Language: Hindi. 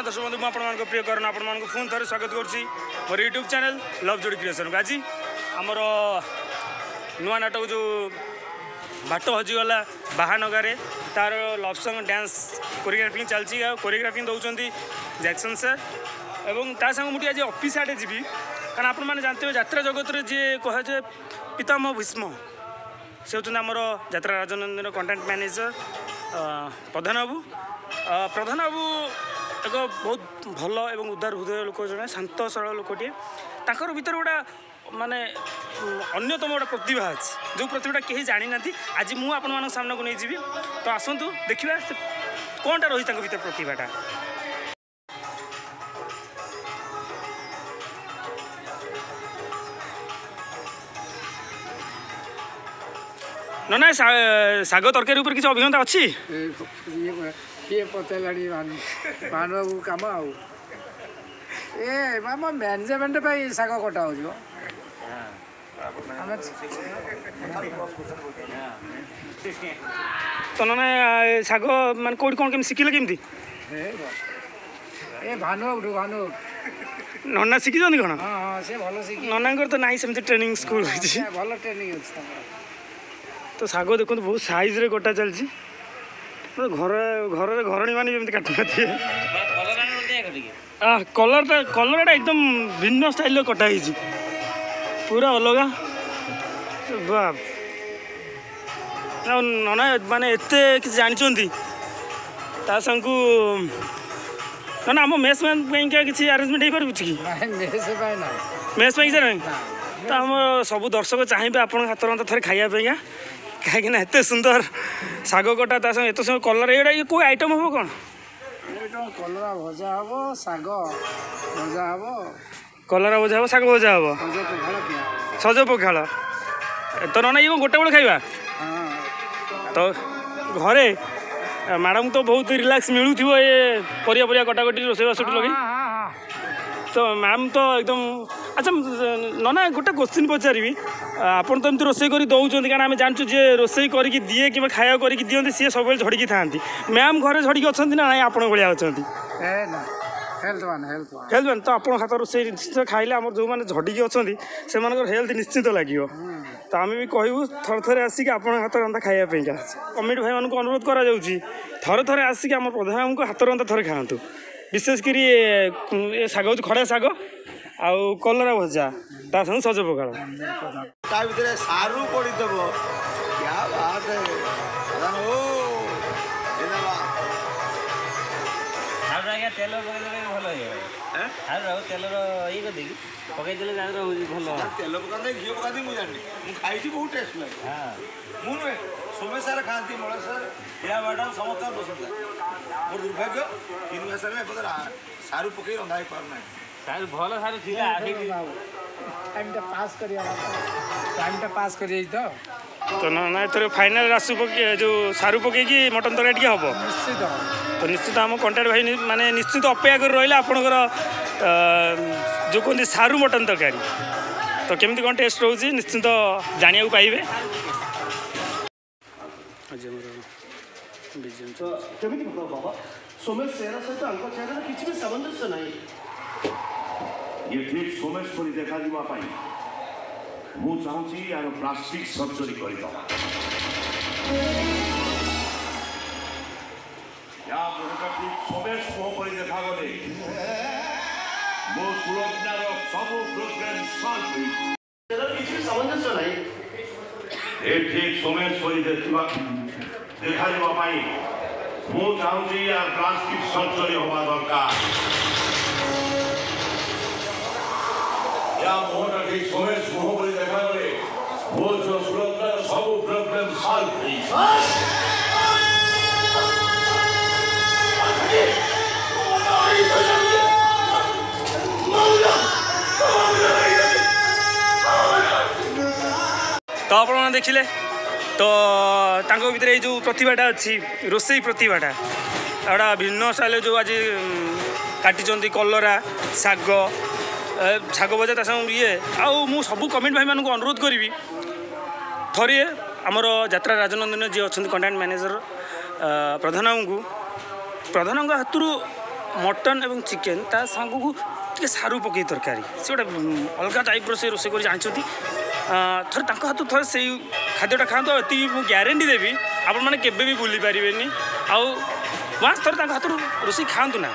दर्शक बंधु मुझे प्रिय करण आपण पुणी थे स्वागत करुँच मोर यूट्यूब चैनल लव जोड़ी क्रिएशन को। आज आमर नुआ नाटक जो बाट हजिगला बाहानगारे तार लव सॉन्ग डांस कोरियोग्राफिंग चलती कोरियोग्राफिंग दौरान जैक्सन सर एवं ता संग मुझे आज ऑफिस आड़े जी कारण आपण मैंने जानते हैं यात्रा जगत में जी कहे पितामह भीष्म से होती आमर यात्रा राजनंदन कंटेंट मैनेजर प्रधान बाबू एक बहुत भल एवं उदार हृदय लोक जड़े शांत सरल लोकटे ताकर भीतर गोटा माने अन्यतम गोटा प्रतिभा अच्छे जो प्रतिभा कहीं जानी ना आज मुझे आपण सामना को नहीं जी तो आसतु देखा कौनटा रही भीतर प्रतिभाटा। ना साग तरकारी ऊपर किसी अभिज्ञता अच्छी ये पचाराणी मानव कम आम मैनेजमेंट साग कटा हो तो ना साग मान कौट कौन केम शिखिले केमती भानु नना शिखी कौन हाँ से भल शिखी नना तो ना सेमती ट्रेनिंग स्कूल भल ट्रेनिंग अच्छे तो साग देखो बहुत साइज रे कटा चलती घर घर घरणी मैंने जमी काटुना कलरटा एकदम भिन्न स्टाइल कटा पूरा अलग बाप नना माने एते किसी जानी संग ना आम मेस मैन क्या किसी अरेंजमेंट हो पार कि मेस ना तो आम सब दर्शक चाहिए आपण हाथ रंधा थे खाया कहीं एत सुंदर साग कटा एत समय कलर ये कोई आइटम हम कौन कलरा भजा हम साग भजा हम कलरा भजा हम साग भजा हम सज पखाड़ तो ना ये गोटे बेले खाइबा तो घरे मैडम तो बहुत रिलैक्स मिलू ये परिया परिया कटाकटी रोसईबास लगे तो मैम तो एकदम अच्छा ना गोटे क्वेश्चन पचारि आपन तो एमती रोसई कर दौरान कारण आम जानूँ जे रोसई करके दिए कि खाया करके दिखती सी सब झड़की था मैम घरे झड़की अच्छा ना ना आपण भाया अच्छा हेल्थ तो आप हाथ रोसई निश्चित खाइले आम जो मैंने झड़की अच्छा से हेल्थ निश्चित लगे तो आम भी कहूँ थर थे आसिक आप हाथ रंधा खायापा कमिटी भाई मानक अनुरोध कर थे आसिक आम प्रधान को हाथ रंधा थे खातु विशेषकर ये साग हूँ खड़ा साग आउ कलरा भजा ता संग सज पखाड़ सारू पड़ीदेव क्या बात है तेल भल तेल ये पकईदे भल तेल पका घी पका मुझे खाई बहुत टेस्ट लगे मुझे सोमेश सार खाती मल सार या मैडम समस्त पसंद मोर दुर्भाग्य 3 मास सारू पकई रंधा हो पार ना भल सार टाइम पास कर तो ना थोड़े फाइनाल रासु पके जो सारू पकईकि मटन तरकारी हम निश्चित तो निश्चित आम कंटेक्ट भाई माने निश्चित अपेक्षा कर रहा आपणकर जो कहते सारू मटन तरकारी तो केमती कौन टेस्ट रोचे निश्चित जाना पाइबे। केमिति बाबा सोमेश चेहरा सहित चेहरा किसी भी सामंजस्य नहीं ये ठीक सोमेश को देखा मु चाहूँगी यार प्लास्टिक सर्जरी कर ठीक सोमेश मुह पर देखा गले मो सुरक्षार सब प्रोग्राम सॉल्व किसी भी सामंजस्य नहीं ये ठीक सोमेश को देखा मु चाहूँगी यार प्लास्टिक सर्जरी हवा दरकार या मोहटा ठीक सोमेश मुह पर देखा गले मो सुरक्षार सब प्रोग्राम सॉल्व तो आप देखिले तो भीतर ये जो प्रतिभाटा अच्छी रोसई प्रतिभाटा एटा भिन्न स्टाइल जो आज काटी कलरा साग साग भजा संग ये आउ मु सब कमेंट भाई मानक अनुरोध करी थरे आमर यात्रा राजनंदन जी अच्छा कंटेंट मैनेजर प्रधान को हाथ मटन एवं चिकेन ता सांगू टे सारू पकई तरकारी से गोटे अलग टाइप्र से रोसे कर जानते थोड़े हाथ थोड़े से खाद्यटा खाते ये ग्यारंटी देवी आपण मैंने केवे भी भूली पारे आउ वहाँ थोड़े हाथ रोसे खातु ना।